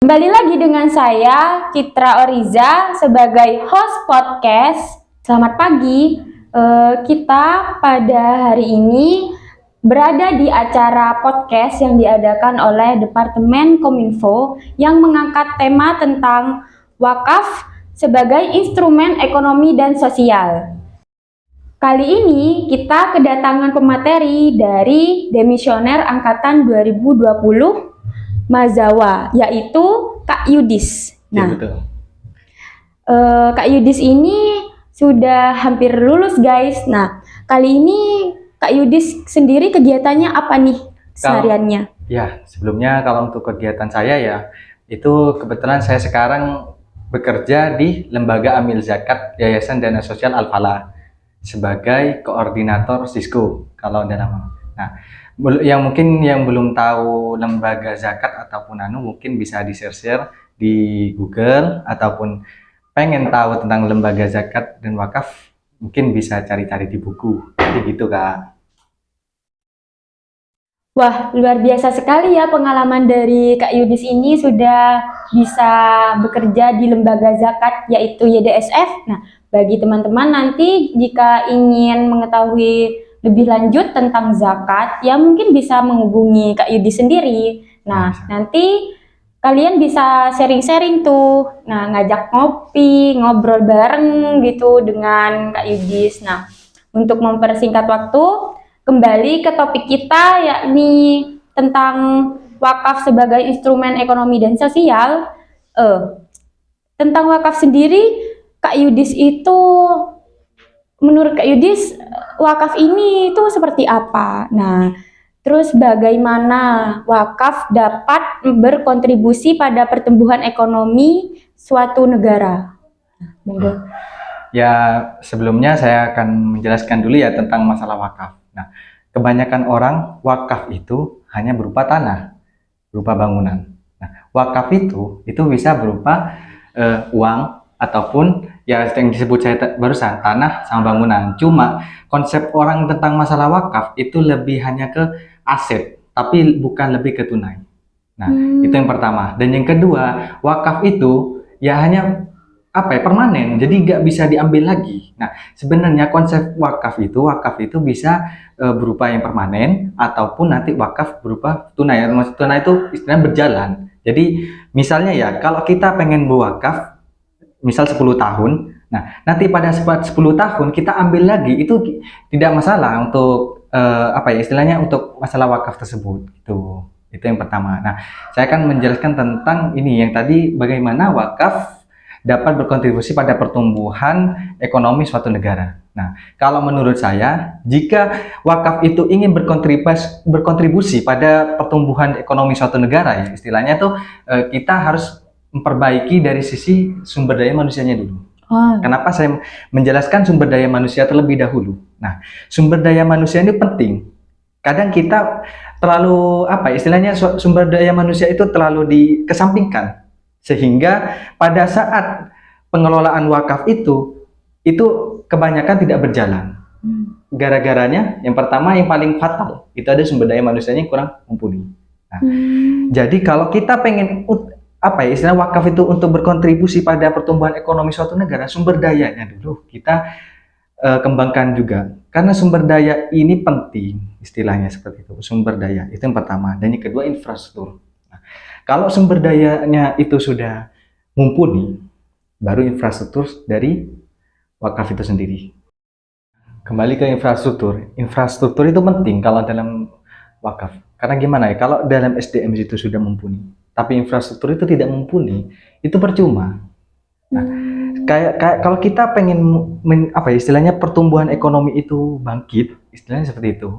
Kembali lagi dengan saya, Citra Oriza, sebagai host podcast. Selamat pagi. Kita pada hari ini berada di acara podcast yang diadakan oleh Departemen Kominfo yang mengangkat tema tentang wakaf sebagai instrumen ekonomi dan sosial. Kali ini kita kedatangan pemateri dari Demisioner Angkatan 2020 Mazawa, yaitu Kak Yudis. Ya, Nah, betul. Kak Yudis ini sudah hampir lulus, guys. Nah, kali ini Kak Yudis sendiri kegiatannya apa nih sehariannya? Ya, sebelumnya kalau untuk kegiatan saya ya, itu kebetulan saya sekarang bekerja di Lembaga Amil Zakat Yayasan Dana Sosial Al-Falah sebagai koordinator Sisko kalau ada nama. Nah, yang mungkin yang belum tahu lembaga zakat ataupun mungkin bisa di-share di Google, ataupun pengen tahu tentang lembaga zakat dan wakaf mungkin bisa cari-cari di buku. Jadi gitu, Kak. Wah, luar biasa sekali ya pengalaman dari Kak Yudis ini sudah bisa bekerja di lembaga zakat yaitu YDSF. Nah, bagi teman-teman nanti jika ingin mengetahui lebih lanjut tentang zakat, ya mungkin bisa menghubungi Kak Yudis sendiri. Nah, nanti kalian bisa sharing-sharing tuh. Nah, ngajak ngopi, ngobrol bareng gitu dengan Kak Yudis. Nah, untuk mempersingkat waktu, kembali ke topik kita, yakni tentang wakaf sebagai instrumen ekonomi dan sosial. Tentang wakaf sendiri, Kak Yudis itu, menurut Kak Yudis, wakaf ini itu seperti apa? Nah, terus bagaimana wakaf dapat berkontribusi pada pertumbuhan ekonomi suatu negara? Monggo. Ya, sebelumnya saya akan menjelaskan dulu ya tentang masalah wakaf. Nah, kebanyakan orang wakaf itu hanya berupa tanah, berupa bangunan. Nah, wakaf itu bisa berupa uang ataupun ya yang disebut saya barusan tanah sama bangunan. Cuma konsep orang tentang masalah wakaf itu lebih hanya ke aset, tapi bukan lebih ke tunai. Nah, itu yang pertama. Dan yang kedua, wakaf itu ya hanya permanen, jadi nggak bisa diambil lagi. Nah, sebenarnya konsep wakaf itu bisa berupa yang permanen ataupun nanti wakaf berupa tunai. Maksud tunai itu istilahnya berjalan. Jadi misalnya ya, kalau kita pengen berwakaf misal 10 tahun, nah nanti pada 10 tahun kita ambil lagi, itu tidak masalah untuk istilahnya untuk masalah wakaf tersebut. Itu yang pertama. Nah, saya akan menjelaskan tentang ini yang tadi, bagaimana wakaf dapat berkontribusi pada pertumbuhan ekonomi suatu negara. Nah, kalau menurut saya, jika wakaf itu ingin berkontribusi pada pertumbuhan ekonomi suatu negara, ya istilahnya tuh kita harus memperbaiki dari sisi sumber daya manusianya dulu. Kenapa saya menjelaskan sumber daya manusia terlebih dahulu? Nah, sumber daya manusia ini penting. Kadang kita terlalu istilahnya sumber daya manusia itu terlalu dikesampingkan. Sehingga pada saat pengelolaan wakaf itu kebanyakan tidak berjalan. Gara-garanya, yang pertama yang paling fatal, itu ada sumber daya manusianya yang kurang mumpuni. Nah, jadi kalau kita pengen istilah wakaf itu untuk berkontribusi pada pertumbuhan ekonomi suatu negara, sumber dayanya dulu kita kembangkan juga. Karena sumber daya ini penting, istilahnya seperti itu. Sumber daya itu yang pertama. Dan yang kedua, infrastruktur. Kalau sumber dayanya itu sudah mumpuni, baru infrastruktur dari wakaf itu sendiri. Kembali ke infrastruktur. Infrastruktur itu penting kalau dalam wakaf. Karena gimana ya, kalau dalam SDM itu sudah mumpuni, tapi infrastruktur itu tidak mumpuni, itu percuma. Nah, kayak kalau kita pengen istilahnya pertumbuhan ekonomi itu bangkit, istilahnya seperti itu.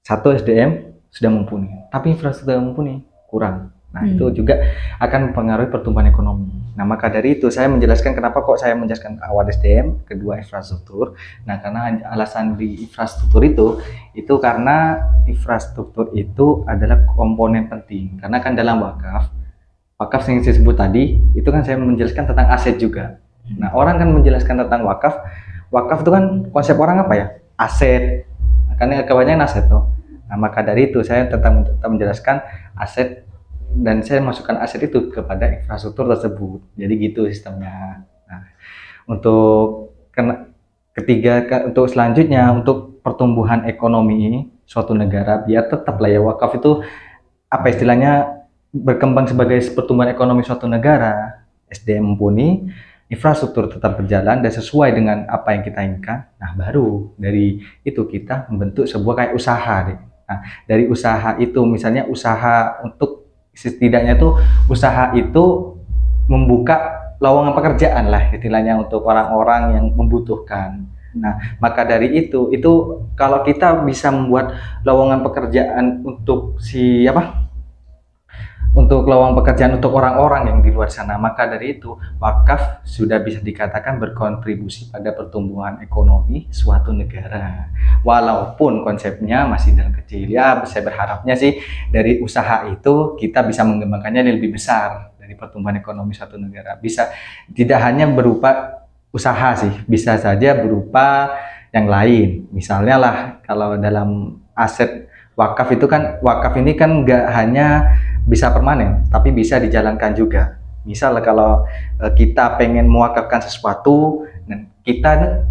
Satu, SDM sudah mumpuni, tapi infrastruktur mumpuni kurang. Nah, itu juga akan mempengaruhi pertumbuhan ekonomi. Nah, maka dari itu saya menjelaskan kenapa kok saya menjelaskan awal SDM, kedua infrastruktur. Nah, karena alasan di infrastruktur itu karena infrastruktur itu adalah komponen penting. Karena kan dalam wakaf yang saya sebut tadi, itu kan saya menjelaskan tentang aset juga. Nah, orang kan menjelaskan tentang wakaf itu kan konsep orang apa ya? Aset. Nah, karena kebanyakan aset tuh. Nah, maka dari itu saya tetap menjelaskan aset dan saya masukkan aset itu kepada infrastruktur tersebut. Jadi gitu sistemnya. Nah, untuk untuk selanjutnya untuk pertumbuhan ekonomi suatu negara biar tetap lah ya wakaf itu apa istilahnya berkembang sebagai pertumbuhan ekonomi suatu negara, SDM mumpuni, infrastruktur tetap berjalan dan sesuai dengan apa yang kita inginkan. Nah, baru dari itu kita membentuk sebuah kayak usaha deh. Nah, dari usaha itu misalnya usaha untuk setidaknya tuh usaha itu membuka lowongan pekerjaan lah istilahnya untuk orang-orang yang membutuhkan. Nah, maka dari itu kalau kita bisa membuat lowongan pekerjaan untuk untuk lowongan pekerjaan untuk orang-orang yang di luar sana, maka dari itu wakaf sudah bisa dikatakan berkontribusi pada pertumbuhan ekonomi suatu negara. Walaupun konsepnya masih dalam kecil ya, saya berharapnya sih dari usaha itu kita bisa mengembangkannya lebih besar dari pertumbuhan ekonomi suatu negara. Bisa tidak hanya berupa usaha sih, bisa saja berupa yang lain. Misalnya lah kalau dalam aset wakaf itu kan, wakaf ini kan nggak hanya bisa permanen, tapi bisa dijalankan juga. Misal kalau kita pengen mewakafkan sesuatu, dan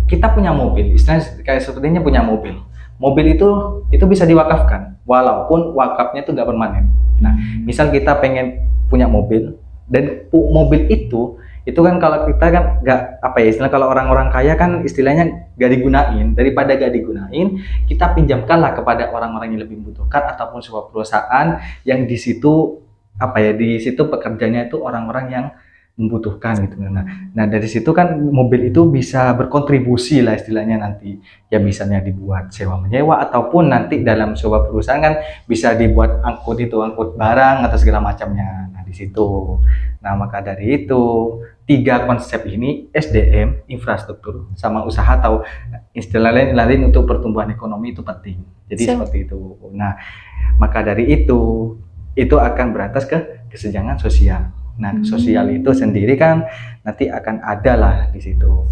kita punya mobil, istilahnya kayak sepertinya punya mobil. Mobil itu bisa diwakafkan, walaupun wakafnya itu nggak permanen. Nah, misal kita pengen punya mobil, dan mobil itu kan kalau kita kan nggak apa ya istilah kalau orang-orang kaya kan istilahnya nggak digunain, daripada nggak digunain kita pinjamkanlah kepada orang-orang yang lebih membutuhkan ataupun sebuah perusahaan yang di situ apa ya di situ pekerjanya itu orang-orang yang membutuhkan gitu. Nah dari situ kan mobil itu bisa berkontribusi lah istilahnya nanti ya misalnya dibuat sewa menyewa ataupun nanti dalam sebuah perusahaan kan bisa dibuat angkut barang atau segala macamnya. Nah di situ. Nah maka dari itu 3 konsep ini SDM, infrastruktur, sama usaha atau istilah lain untuk pertumbuhan ekonomi itu penting. Jadi seperti itu. Nah maka dari itu akan beratas ke kesenjangan sosial. Nah, sosial itu sendiri kan nanti akan ada lah di situ.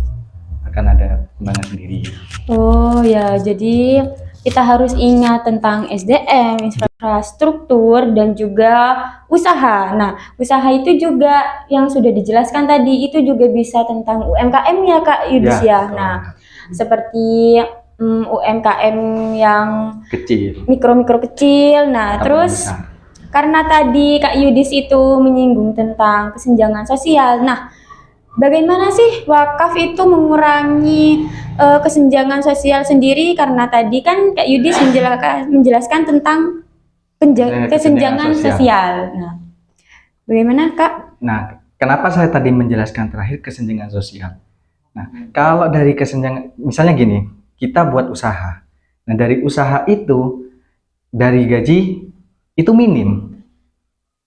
Akan ada kembangan sendiri. Oh ya, jadi kita harus ingat tentang SDM, infrastruktur, dan juga usaha. Nah, usaha itu juga yang sudah dijelaskan tadi, itu juga bisa tentang UMKM ya Kak Yudis ya. Nah, seperti UMKM yang kecil, mikro kecil. Nah, terus besar. Karena tadi Kak Yudis itu menyinggung tentang kesenjangan sosial. Nah, bagaimana sih wakaf itu mengurangi kesenjangan sosial sendiri? Karena tadi kan Kak Yudis menjelaskan tentang kesenjangan sosial. Nah, bagaimana Kak? Nah, kenapa saya tadi menjelaskan terakhir kesenjangan sosial? Nah, kalau dari kesenjangan, misalnya gini, kita buat usaha. Nah, dari usaha itu, dari gaji itu minim.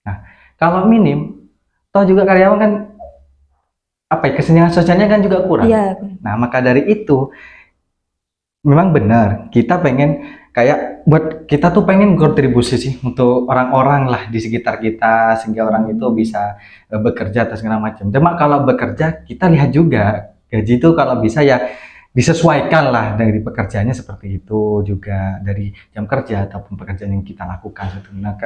Nah, kalau minim, toh juga karyawan kan apa ya kesenjangan sosialnya kan juga kurang. Iya. Nah, maka dari itu memang benar kita pengen kayak buat kita tuh pengen kontribusi sih untuk orang-orang lah di sekitar kita sehingga orang itu bisa bekerja atau segala macam. Cuma kalau bekerja kita lihat juga gaji itu kalau bisa ya disesuaikan lah dari pekerjaannya seperti itu juga dari jam kerja ataupun pekerjaan yang kita lakukan. Nah,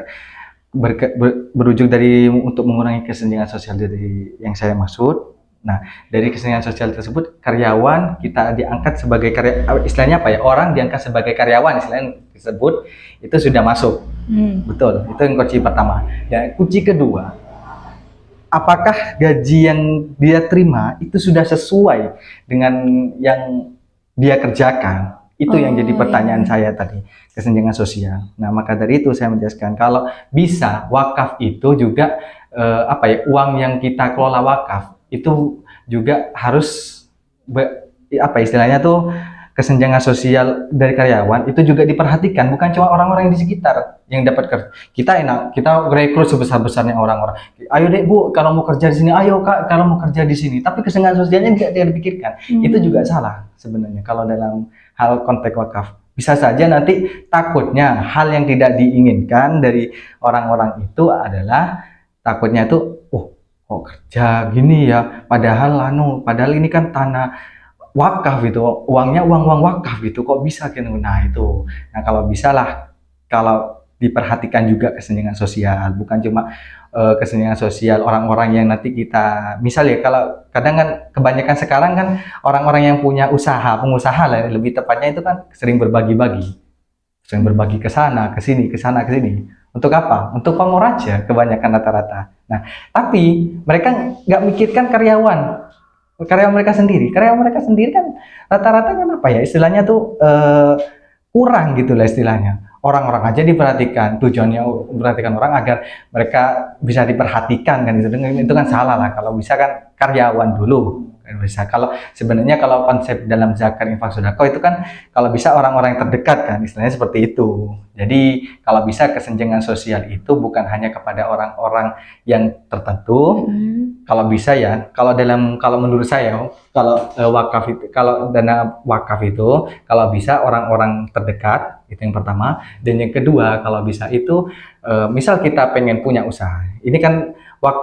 berujung dari untuk mengurangi kesenjangan sosial dari yang saya maksud. Nah, dari kesenjangan sosial tersebut karyawan kita diangkat sebagai istilahnya apa ya orang diangkat sebagai karyawan istilahnya tersebut itu sudah masuk. Betul, itu yang kunci pertama. Dan kunci kedua, apakah gaji yang dia terima itu sudah sesuai dengan yang dia kerjakan? Itu yang jadi pertanyaan saya tadi, kesenjangan sosial. Nah, maka dari itu saya menjelaskan kalau bisa wakaf itu juga uang yang kita kelola wakaf itu juga harus istilahnya tuh kesenjangan sosial dari karyawan itu juga diperhatikan, bukan cuma orang-orang yang di sekitar yang dapat kerja. Kita rekrut sebesar-besarnya orang-orang. Ayo dek Bu, kalau mau kerja di sini, ayo Kak, kalau mau kerja di sini. Tapi kesenjangan sosialnya tidak dipikirkan. Itu juga salah sebenarnya kalau dalam hal konteks wakaf. Bisa saja nanti takutnya hal yang tidak diinginkan dari orang-orang itu adalah takutnya itu, kok kerja gini ya, padahal ini kan tanah wakaf itu, uangnya uang wakaf itu kok bisa gitu. Nah itu, nah kalau bisa lah, kalau diperhatikan juga kesenjangan sosial, bukan cuma kesenjangan sosial orang-orang yang nanti kita, misalnya kalau kadang kan kebanyakan sekarang kan orang-orang yang punya usaha, pengusaha lah lebih tepatnya itu kan sering berbagi ke sana, ke sini, ke sana, ke sini. Untuk apa? Untuk pamor aja kebanyakan rata-rata. Nah, tapi mereka nggak mikirkan karyawan mereka sendiri kan rata-rata kan apa ya istilahnya tuh kurang gitu lah istilahnya. Orang-orang aja diperhatikan, tujuannya memperhatikan orang agar mereka bisa diperhatikan kan itu kan salah lah. Kalau bisa kan karyawan dulu kan bisa. Kalau sebenarnya kalau konsep dalam zakat infak sedekah itu kan kalau bisa orang-orang yang terdekat kan istilahnya seperti itu. Jadi kalau bisa kesenjangan sosial itu bukan hanya kepada orang-orang yang tertentu. Kalau bisa ya, kalau menurut saya kalau wakaf itu, kalau dana wakaf itu kalau bisa orang-orang terdekat itu yang pertama, dan yang kedua kalau bisa itu misal kita pengen punya usaha. Ini kan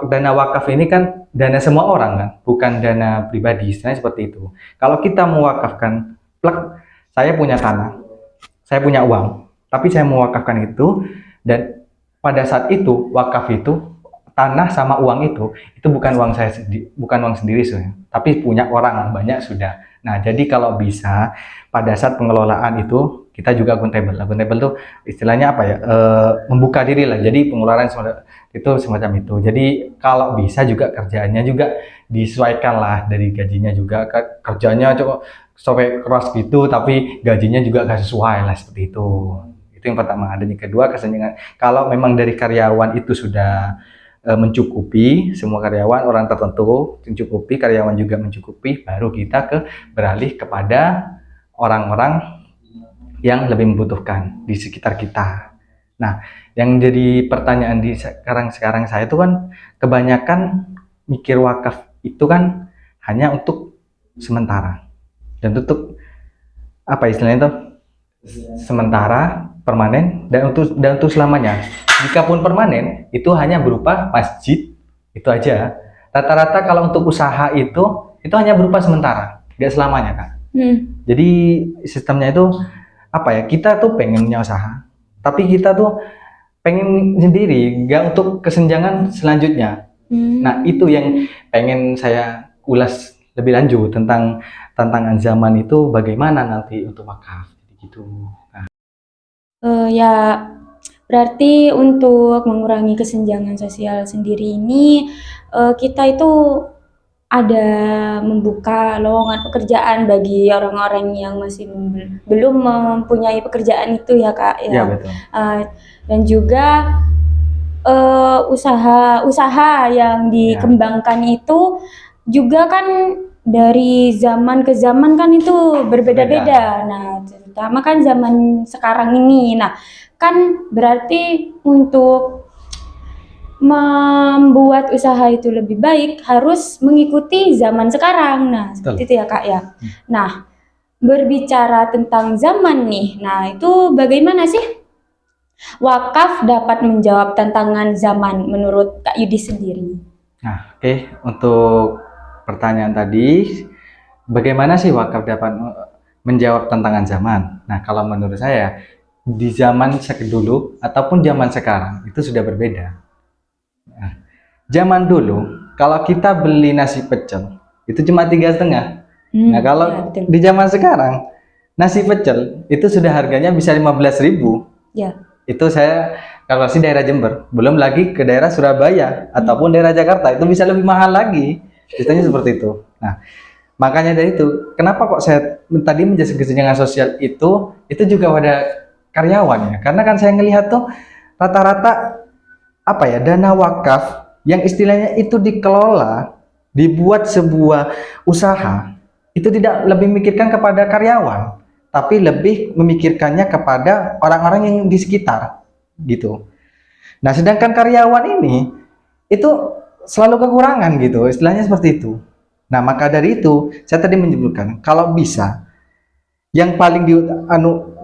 dana wakaf ini kan dana semua orang kan, bukan dana pribadi, istilahnya seperti itu. Kalau kita mewakafkan, saya punya tanah, saya punya uang, tapi saya mewakafkan itu dan pada saat itu wakaf itu tanah sama uang itu bukan uang saya bukan uang sendiri sudah, tapi punya orang banyak sudah. Nah, jadi kalau bisa pada saat pengelolaan itu kita juga akuntabel. Akuntabel tuh istilahnya apa ya? Membuka diri lah. Jadi pengeluaran itu semacam itu. Jadi kalau bisa juga kerjaannya juga disesuaikan lah dari gajinya juga. Kerjanya sampai keras gitu, tapi gajinya juga gak sesuai lah seperti itu. Itu yang pertama. Dan yang kedua kesenjangan. Kalau memang dari karyawan itu sudah mencukupi semua karyawan, orang tertentu mencukupi, karyawan juga mencukupi, baru kita beralih kepada orang-orang yang lebih membutuhkan di sekitar kita. Nah, yang jadi pertanyaan di sekarang saya itu kan kebanyakan mikir wakaf itu kan hanya untuk sementara dan untuk apa istilahnya itu sementara, permanen, dan untuk selamanya. Jikapun permanen, itu hanya berupa masjid, itu aja. Rata-rata kalau untuk usaha itu hanya berupa sementara, nggak selamanya kan. Jadi sistemnya itu apa ya? Kita tuh pengen punya usaha, tapi kita tuh pengen sendiri, nggak untuk kesenjangan selanjutnya. Nah, itu yang pengen saya ulas lebih lanjut tentang tantangan zaman itu bagaimana nanti untuk wakaf gitu. Nah, Ya, berarti untuk mengurangi kesenjangan sosial sendiri ini kita itu ada membuka lowongan pekerjaan bagi orang-orang yang masih belum mempunyai pekerjaan itu ya Kak ya. ya betul. Dan juga usaha-usaha yang dikembangkan itu juga kan dari zaman ke zaman kan itu berbeda-beda. Nah, terutama kan zaman sekarang ini. Nah, kan berarti untuk membuat usaha itu lebih baik harus mengikuti zaman sekarang. Nah, seperti itu ya Kak ya. Nah, berbicara tentang zaman nih. Nah, itu bagaimana sih wakaf dapat menjawab tantangan zaman menurut Kak Yudi sendiri? Nah, oke. Untuk pertanyaan tadi, bagaimana sih wakaf dapat menjawab tantangan zaman? Nah, kalau menurut saya, di zaman dulu ataupun zaman sekarang itu sudah berbeda. Nah, zaman dulu, kalau kita beli nasi pecel, itu cuma 3,5. Nah, kalau di zaman sekarang, nasi pecel itu sudah harganya bisa 15.000. Ya. Itu saya kalau di daerah Jember, belum lagi ke daerah Surabaya ataupun daerah Jakarta, itu bisa lebih mahal lagi. Ceritanya seperti itu. Nah, makanya dari itu, kenapa kok saya tadi menjelaskan kesenjangan sosial itu juga pada karyawan ya? Karena kan saya ngelihat tuh rata-rata apa ya dana wakaf yang istilahnya itu dikelola, dibuat sebuah usaha, itu tidak lebih memikirkan kepada karyawan, tapi lebih memikirkannya kepada orang-orang yang di sekitar gitu. Nah, sedangkan karyawan ini itu selalu kekurangan gitu, istilahnya seperti itu. Nah, maka dari itu saya tadi menyebutkan kalau bisa yang paling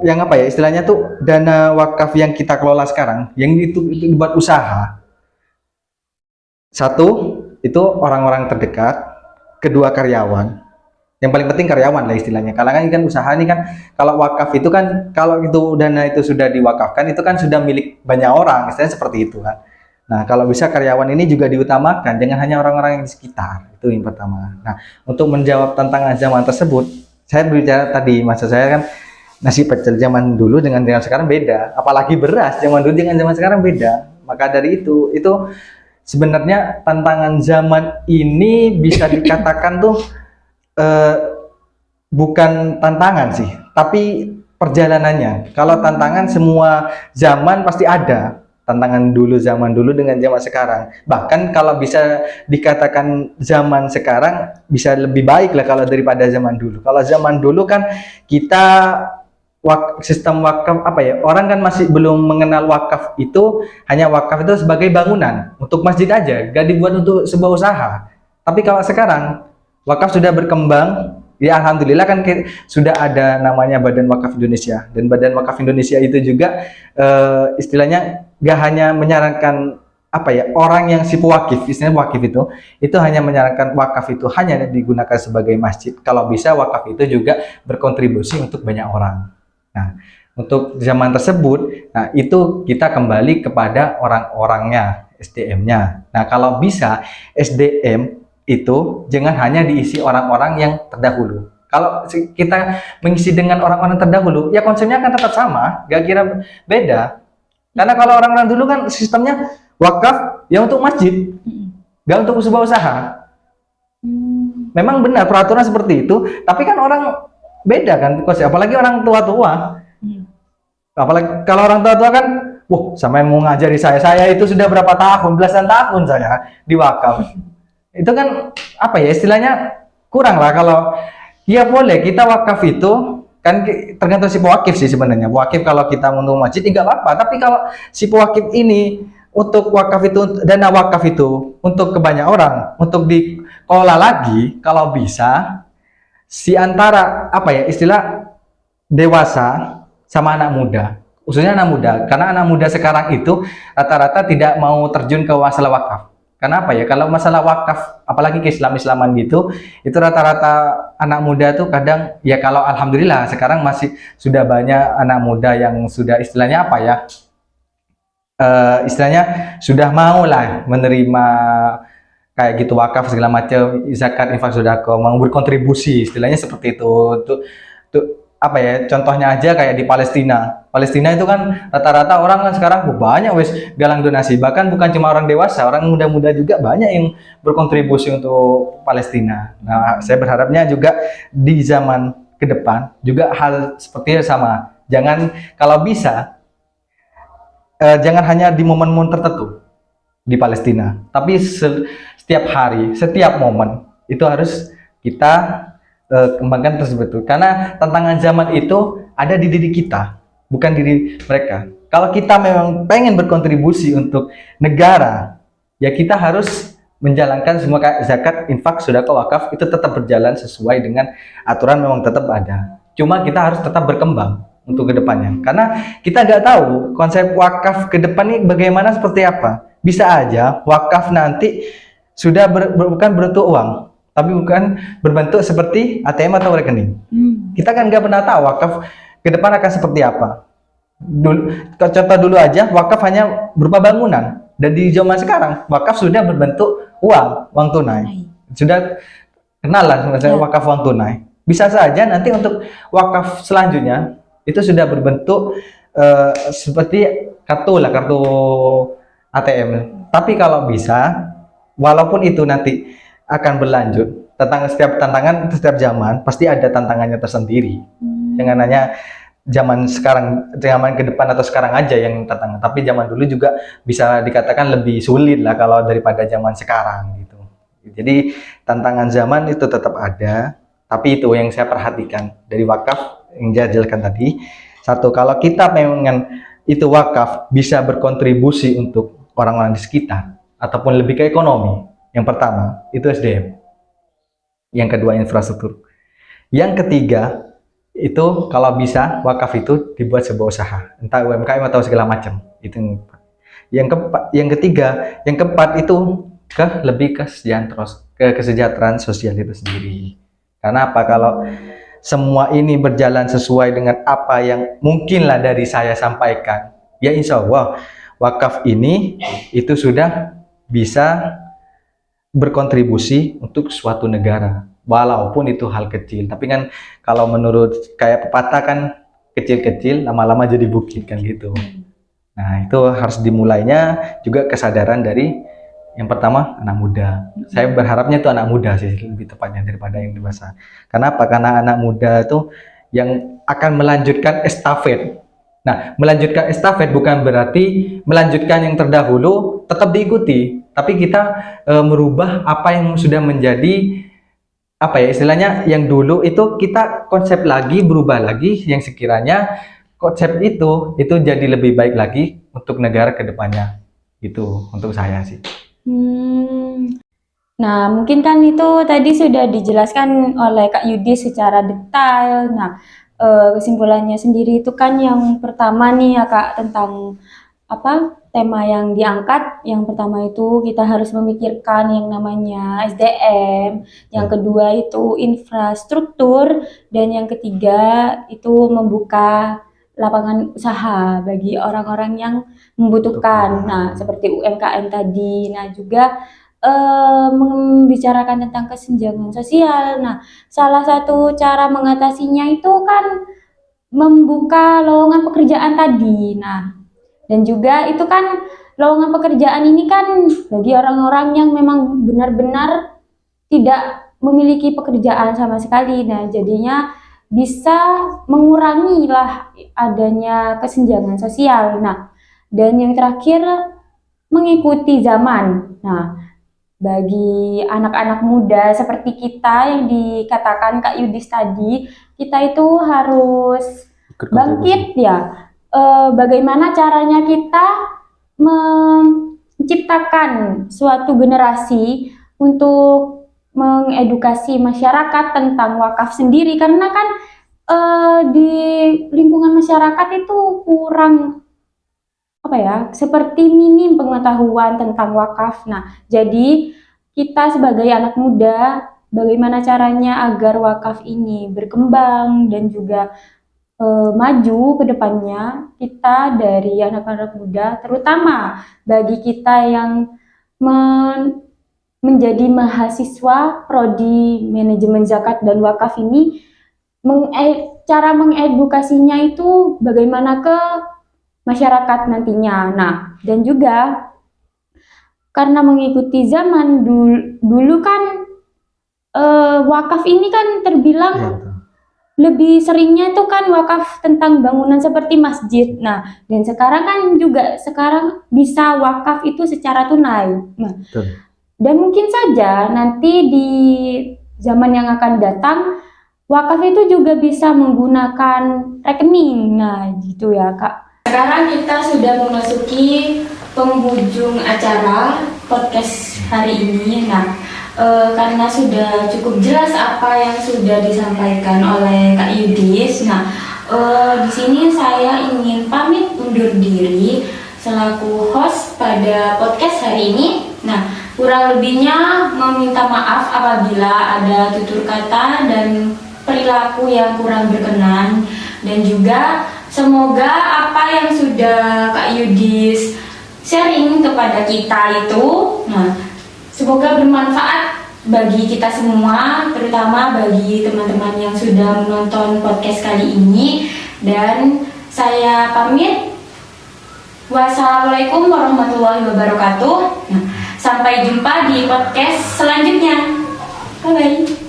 yang apa ya istilahnya tuh dana wakaf yang kita kelola sekarang yang itu dibuat usaha. Satu, itu orang-orang terdekat, kedua karyawan, Yang paling penting karyawan lah istilahnya. Kalau kan usaha ini kan, kalau wakaf itu kan, kalau itu dana itu sudah diwakafkan, itu kan sudah milik banyak orang, istilahnya seperti itu kan. Nah, kalau bisa karyawan ini juga diutamakan, jangan hanya orang-orang yang di sekitar. Itu yang pertama. Nah, untuk menjawab tantangan zaman tersebut, saya berbicara tadi, masa saya kan nasi pecel zaman dulu dengan sekarang beda. Apalagi beras zaman dulu dengan zaman sekarang beda. Maka dari itu sebenarnya tantangan zaman ini bisa dikatakan tuh bukan tantangan sih, tapi perjalanannya. Kalau tantangan semua zaman pasti ada. Tantangan dulu zaman dulu dengan zaman sekarang. Bahkan kalau bisa dikatakan zaman sekarang bisa lebih baik lah kalau daripada zaman dulu. Kalau zaman dulu kan kita sistem wakaf apa ya? Orang kan masih belum mengenal wakaf itu, hanya wakaf itu sebagai bangunan untuk masjid aja, gak dibuat untuk sebuah usaha. Tapi kalau sekarang wakaf sudah berkembang, ya alhamdulillah kan sudah ada namanya Badan Wakaf Indonesia, dan Badan Wakaf Indonesia itu juga istilahnya gak hanya menyarankan apa ya, orang yang si pewakif, istilahnya wakif itu hanya menyarankan wakaf itu hanya digunakan sebagai masjid. Kalau bisa wakaf itu juga berkontribusi untuk banyak orang. Nah, untuk zaman tersebut, nah itu kita kembali kepada orang-orangnya, SDM-nya. Nah, kalau bisa SDM itu jangan hanya diisi orang-orang yang terdahulu. Kalau kita mengisi dengan orang-orang terdahulu, ya konsepnya akan tetap sama, gak kira beda. Karena kalau orang-orang dulu kan sistemnya wakaf ya untuk masjid, gak untuk sebuah usaha. Memang benar peraturan seperti itu, tapi kan orang beda kan konsep, apalagi orang tua-tua. Apalagi kalau orang tua-tua kan, wah, sama yang mau ngajari saya itu sudah berapa tahun, belasan tahun saya di wakaf. Itu kan apa ya istilahnya, kurang lah. Kalau ya boleh kita wakaf itu kan tergantung si pewakif sih sebenarnya. Pewakif kalau kita untuk masjid enggak apa-apa, tapi kalau si pewakif ini untuk wakaf itu, dana wakaf itu untuk kebanyak orang, untuk dikelola lagi, kalau bisa si antara apa ya istilah dewasa sama anak muda, khususnya anak muda, karena anak muda sekarang itu rata-rata tidak mau terjun ke masalah wakaf. Karena apa ya, kalau masalah wakaf, apalagi ke Islam-Islaman gitu, itu rata-rata anak muda tuh kadang, ya kalau alhamdulillah sekarang masih sudah banyak anak muda yang sudah istilahnya apa ya, istilahnya sudah mau lah menerima kayak gitu wakaf segala macam, zakat, infak, sedekah, mau berkontribusi, istilahnya seperti itu. Tuh apa ya, contohnya aja kayak di Palestina. Palestina itu kan rata-rata orang kan sekarang banyak wes galang donasi, bahkan bukan cuma orang dewasa, orang muda-muda juga banyak yang berkontribusi untuk Palestina. Nah, saya berharapnya juga di zaman ke depan juga hal seperti itu sama. Jangan, kalau bisa jangan hanya di momen-momen tertentu di Palestina, tapi setiap hari, setiap momen itu harus kita kembangkan tersebut. Karena tantangan zaman itu ada di diri kita, bukan diri mereka. Kalau kita memang pengen berkontribusi untuk negara, ya kita harus menjalankan semua zakat, infak, sedekah, wakaf itu tetap berjalan sesuai dengan aturan, memang tetap ada. Cuma kita harus tetap berkembang untuk kedepannya. Karena kita nggak tahu konsep wakaf ke depan ini bagaimana, seperti apa. Bisa aja wakaf nanti sudah bukan berbentuk uang, tapi bukan berbentuk seperti ATM atau rekening. Kita kan nggak pernah tahu wakaf ke depan akan seperti apa. Contoh dulu aja, wakaf hanya berupa bangunan. Dan di zaman sekarang, wakaf sudah berbentuk uang tunai. Sudah kenal lah wakaf uang tunai. Bisa saja nanti untuk wakaf selanjutnya, itu sudah berbentuk seperti kartu ATM. Tapi kalau bisa, walaupun itu nanti akan berlanjut, setiap tantangan, setiap zaman pasti ada tantangannya tersendiri. Jangan hanya zaman sekarang, zaman ke depan atau sekarang aja yang tantangan, tapi zaman dulu juga bisa dikatakan lebih sulit lah kalau daripada zaman sekarang gitu. Jadi tantangan zaman itu tetap ada, tapi itu yang saya perhatikan dari wakaf yang saya jelaskan tadi. Satu, kalau kita memang itu wakaf bisa berkontribusi untuk orang-orang di sekitar ataupun lebih ke ekonomi. Yang pertama itu SDM, yang kedua infrastruktur, yang ketiga itu kalau bisa wakaf itu dibuat sebuah usaha, entah UMKM atau segala macam. Itu yang ketiga, yang keempat itu lebih ke kesejahteraan sosial itu sendiri. Karena apa? Kalau semua ini berjalan sesuai dengan apa yang mungkinlah dari saya sampaikan, ya insya Allah wakaf ini itu sudah bisa berkontribusi untuk suatu negara, walaupun itu hal kecil. Tapi kan kalau menurut kayak pepatah kan, kecil-kecil lama-lama jadi bukit kan gitu. Nah, itu harus dimulainya juga kesadaran dari yang pertama anak muda. Saya berharapnya itu anak muda sih lebih tepatnya daripada yang dewasa. Kenapa? Karena anak muda itu yang akan melanjutkan estafet. Nah, melanjutkan estafet bukan berarti melanjutkan yang terdahulu tetap diikuti, tapi kita merubah apa yang sudah menjadi apa ya istilahnya yang dulu itu kita konsep lagi, berubah lagi yang sekiranya konsep itu jadi lebih baik lagi untuk negara ke depannya. Itu untuk saya sih. Nah, mungkin kan itu tadi sudah dijelaskan oleh Kak Yudi secara detail. Nah, kesimpulannya sendiri itu kan yang pertama nih ya Kak, tentang apa tema yang diangkat. Yang pertama itu kita harus memikirkan yang namanya SDM, yang kedua itu infrastruktur, dan yang ketiga itu membuka lapangan usaha bagi orang-orang yang membutuhkan. Nah, seperti UMKM tadi. Nah, juga membicarakan tentang kesenjangan sosial. Nah, salah satu cara mengatasinya itu kan membuka lowongan pekerjaan tadi. Nah, dan juga itu kan lowongan pekerjaan ini kan bagi orang-orang yang memang benar-benar tidak memiliki pekerjaan sama sekali. Nah, jadinya bisa mengurangi lah adanya kesenjangan sosial. Nah, dan yang terakhir mengikuti zaman. Nah, bagi anak-anak muda seperti kita yang dikatakan Kak Yudis tadi, kita itu harus bangkit ya. Bagaimana caranya kita menciptakan suatu generasi untuk mengedukasi masyarakat tentang wakaf sendiri, karena kan di lingkungan masyarakat itu kurang apa ya, seperti minim pengetahuan tentang wakaf. Nah, jadi kita sebagai anak muda, bagaimana caranya agar wakaf ini berkembang dan juga maju ke depannya, kita dari anak-anak muda, terutama bagi kita yang menjadi mahasiswa prodi manajemen zakat dan wakaf ini, cara mengedukasinya itu bagaimana ke masyarakat nantinya. Nah, dan juga karena mengikuti zaman dulu kan wakaf ini kan terbilang lebih seringnya itu kan wakaf tentang bangunan seperti masjid. Nah, dan sekarang kan juga sekarang bisa wakaf itu secara tunai. Nah, dan mungkin saja nanti di zaman yang akan datang wakaf itu juga bisa menggunakan rekening. Nah, gitu ya, Kak. Sekarang kita sudah memasuki penghujung acara podcast hari ini. Nah, karena sudah cukup jelas apa yang sudah disampaikan oleh Kak Yudis. Nah, di sini saya ingin pamit undur diri selaku host pada podcast hari ini. Nah, kurang lebihnya meminta maaf apabila ada tutur kata dan perilaku yang kurang berkenan, dan juga semoga apa yang sudah Kak Yudis sharing kepada kita itu, nah, semoga bermanfaat bagi kita semua, terutama bagi teman-teman yang sudah menonton podcast kali ini. Dan saya pamit. Wassalamualaikum warahmatullahi wabarakatuh. Nah, sampai jumpa di podcast selanjutnya. Bye-bye.